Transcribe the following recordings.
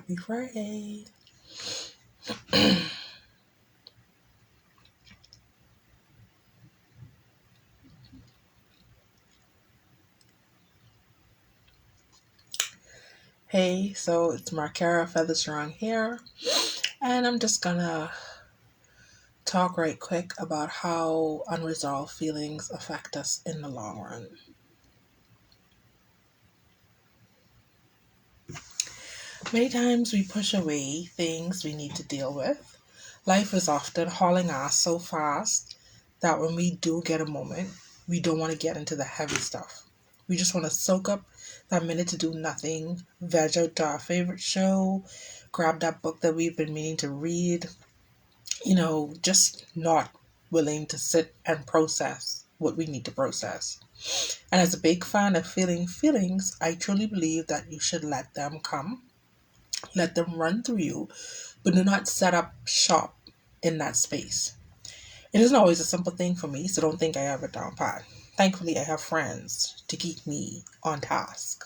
Happy Friday. Hey, so it's Markera Featherstrong here, and I'm just gonna talk right quick about how unresolved feelings affect us in the long run. Many times we push away things we need to deal with. Life is often hauling us so fast that when we do get a moment, we don't want to get into the heavy stuff. We just want to soak up that minute to do nothing, veg out to our favorite show, grab that book that we've been meaning to read, just not willing to sit and process what we need to process. And as a big fan of feeling feelings, I truly believe that you should let them come, let them run through you, but do not set up shop in that space. It isn't always a simple thing for me, so don't think I have it down pat. Thankfully, I have friends to keep me on task.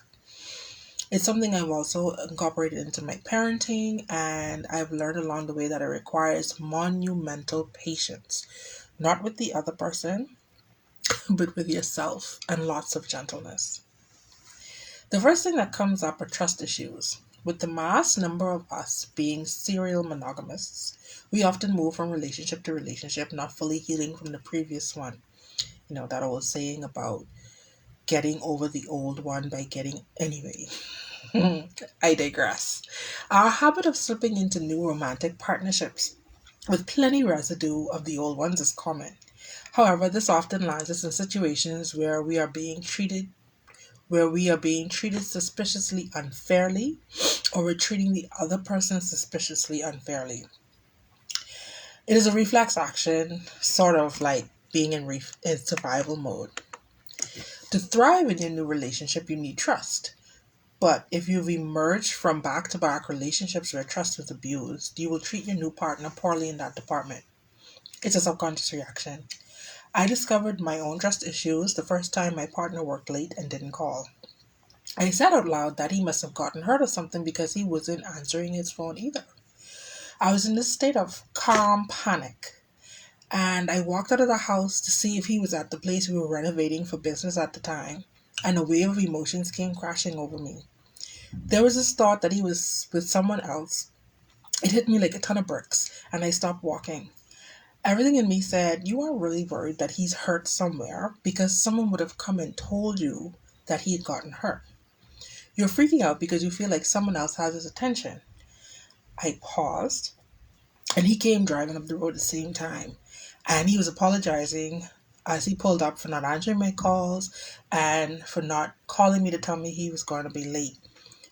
It's something I've also incorporated into my parenting, and I've learned along the way that it requires monumental patience, not with the other person, but with yourself, and lots of gentleness. The first thing that comes up are trust issues. With the mass number of us being serial monogamists, we often move from relationship to relationship, not fully healing from the previous one. That old saying about getting over the old one by getting anyway. I digress. Our habit of slipping into new romantic partnerships with plenty residue of the old ones is common. However, this often lands us in situations where we are being treated suspiciously unfairly, or we're treating the other person suspiciously unfairly. It is a reflex action, sort of like being in survival mode. To thrive in your new relationship, you need trust. But if you've emerged from back to back relationships where trust was abused, you will treat your new partner poorly in that department. It's a subconscious reaction. I discovered my own trust issues the first time my partner worked late and didn't call. I said out loud that he must have gotten hurt or something because he wasn't answering his phone either. I was in this state of calm panic, and I walked out of the house to see if he was at the place we were renovating for business at the time, and a wave of emotions came crashing over me. There was this thought that he was with someone else. It hit me like a ton of bricks, and I stopped walking. Everything in me said, "You are really worried that he's hurt somewhere because someone would have come and told you that he had gotten hurt. You're freaking out because you feel like someone else has his attention." I paused, and he came driving up the road at the same time. And he was apologizing as he pulled up for not answering my calls and for not calling me to tell me he was going to be late.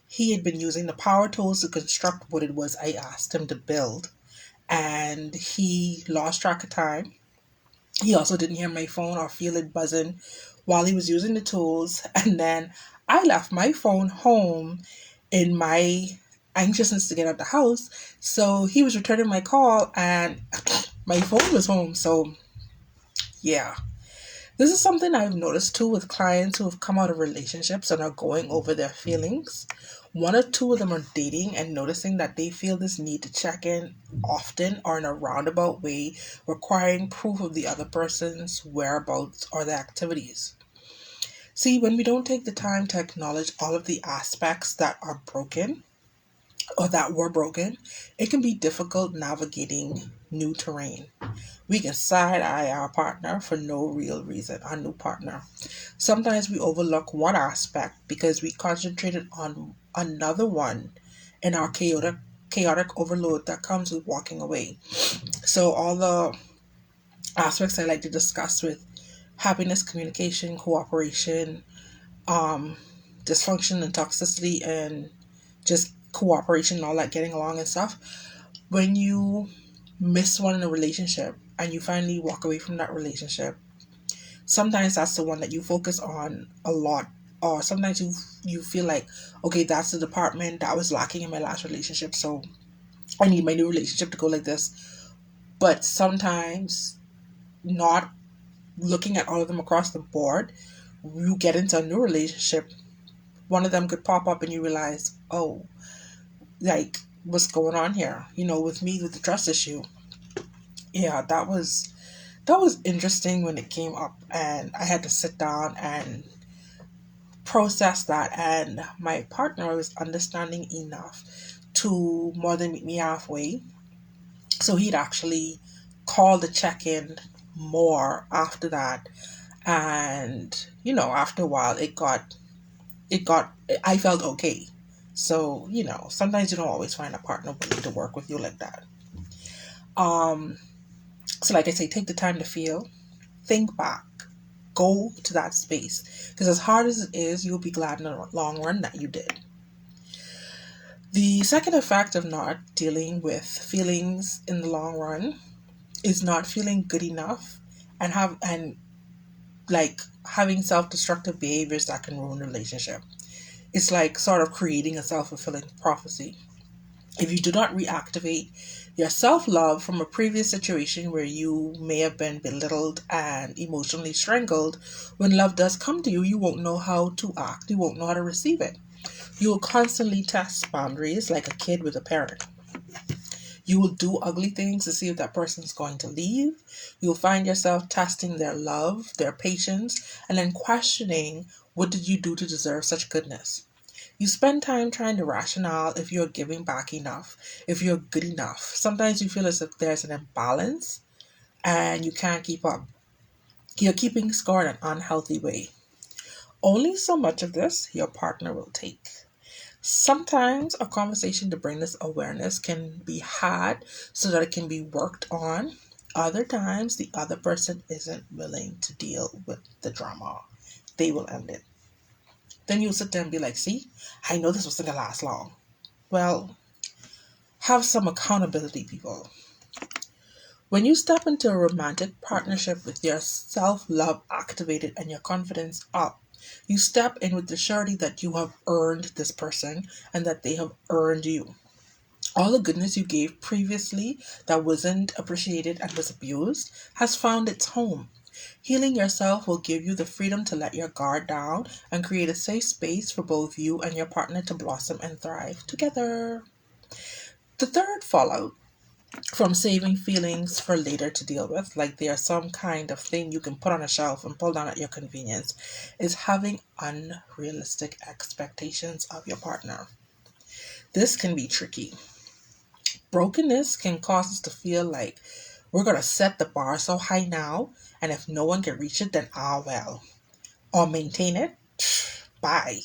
He had been using the power tools to construct what it was I asked him to build, and he lost track of time. He also didn't hear my phone or feel it buzzing while he was using the tools. And then I left my phone home in my anxiousness to get out the house. So he was returning my call and my phone was home. So, yeah. This is something I've noticed too with clients who have come out of relationships and are going over their feelings. One or two of them are dating and noticing that they feel this need to check in often or in a roundabout way, requiring proof of the other person's whereabouts or their activities. See, when we don't take the time to acknowledge all of the aspects that are broken or that were broken, it can be difficult navigating new terrain. We can side eye our partner for no real reason, our new partner. Sometimes we overlook one aspect because we concentrated on another one in our chaotic overload that comes with walking away. So all the aspects I like to discuss with happiness, communication, cooperation, um, dysfunction and toxicity, and just cooperation and all that, getting along and stuff. When you miss one in a relationship and you finally walk away from that relationship, sometimes that's the one that you focus on a lot. Or sometimes you feel like, okay, that's the department that was lacking in my last relationship, so I need my new relationship to go like this. But sometimes, not looking at all of them across the board, you get into a new relationship, one of them could pop up and you realize, oh, like, what's going on here? With me, with the trust issue. Yeah, that was interesting when it came up, and I had to sit down and process that. And my partner was understanding enough to more than meet me halfway. So he'd actually call to check in more after that. And after a while, it got I felt okay. So sometimes you don't always find a partner willing to work with you like that. um so like I say, take the time to feel, think back, go to that space, because as hard as it is, you'll be glad in the long run that you did. The second effect of not dealing with feelings in the long run is not feeling good enough, and like having self-destructive behaviors that can ruin a relationship. It's like sort of creating a self-fulfilling prophecy. If you do not reactivate your self love from a previous situation where you may have been belittled and emotionally strangled, when love does come to you, you won't know how to act. You won't know how to receive it. You will constantly test boundaries like a kid with a parent. You will do ugly things to see if that person's going to leave. You'll find yourself testing their love, their patience, and then questioning, what did you do to deserve such goodness? You spend time trying to rationale if you're giving back enough, if you're good enough. Sometimes you feel as if there's an imbalance and you can't keep up. You're keeping score in an unhealthy way. Only so much of this your partner will take. Sometimes a conversation to bring this awareness can be had so that it can be worked on. Other times, the other person isn't willing to deal with the drama. They will end it. Then you'll sit there and be like, see, I know this wasn't going to last long. Well, have some accountability, people. When you step into a romantic partnership with your self love activated and your confidence up, you step in with the surety that you have earned this person and that they have earned you. All the goodness you gave previously that wasn't appreciated and was abused has found its home. Healing yourself will give you the freedom to let your guard down and create a safe space for both you and your partner to blossom and thrive together. The third fallout from saving feelings for later to deal with, like they are some kind of thing you can put on a shelf and pull down at your convenience, is having unrealistic expectations of your partner. This can be tricky. Brokenness can cause us to feel like we're going to set the bar so high now, and if no one can reach it, then well. Or maintain it, bye.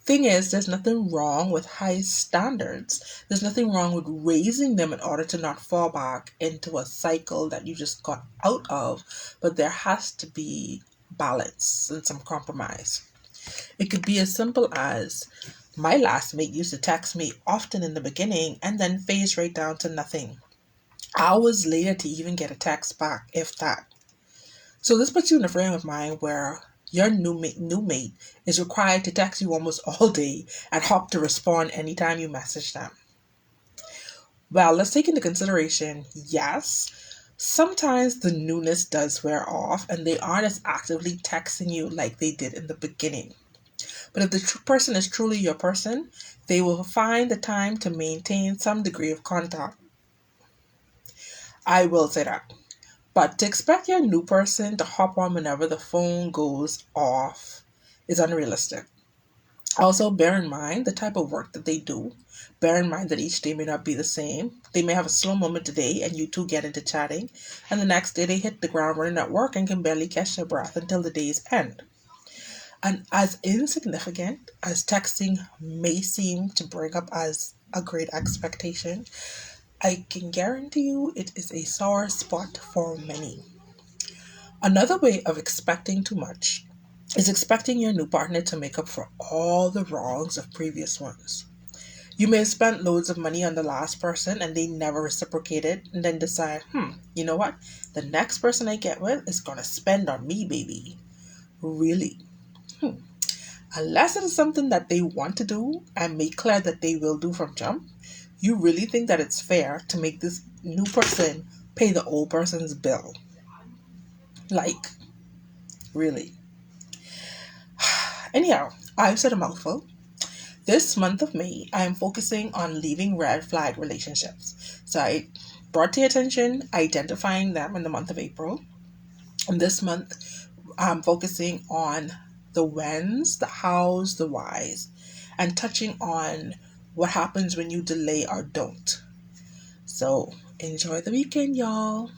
Thing is, there's nothing wrong with high standards. There's nothing wrong with raising them in order to not fall back into a cycle that you just got out of. But there has to be balance and some compromise. It could be as simple as, my last mate used to text me often in the beginning and then phase right down to nothing. Hours later to even get a text back, if that. So this puts you in a frame of mind where your new mate is required to text you almost all day and hop to respond anytime you message them. Well, let's take into consideration, yes, sometimes the newness does wear off and they aren't as actively texting you like they did in the beginning. But if the person is truly your person, they will find the time to maintain some degree of contact. I will say that. But to expect your new person to hop on whenever the phone goes off is unrealistic. Also, bear in mind the type of work that they do. Bear in mind that each day may not be the same. They may have a slow moment today and you two get into chatting, and the next day they hit the ground running at work and can barely catch their breath until the day's end. And as insignificant as texting may seem to bring up as a great expectation, I can guarantee you it is a sore spot for many. Another way of expecting too much is expecting your new partner to make up for all the wrongs of previous ones. You may have spent loads of money on the last person and they never reciprocated, and then decide, you know what? The next person I get with is going to spend on me, baby. Really? Unless it is something that they want to do and make clear that they will do from jump, you really think that it's fair to make this new person pay the old person's bill? Like, really? Anyhow, I've said a mouthful. This month of May, I am focusing on leaving red flag relationships. So I brought to your attention identifying them in the month of April. And this month, I'm focusing on the whens, the hows, the whys, and touching on what happens when you delay or don't. So enjoy the weekend, y'all.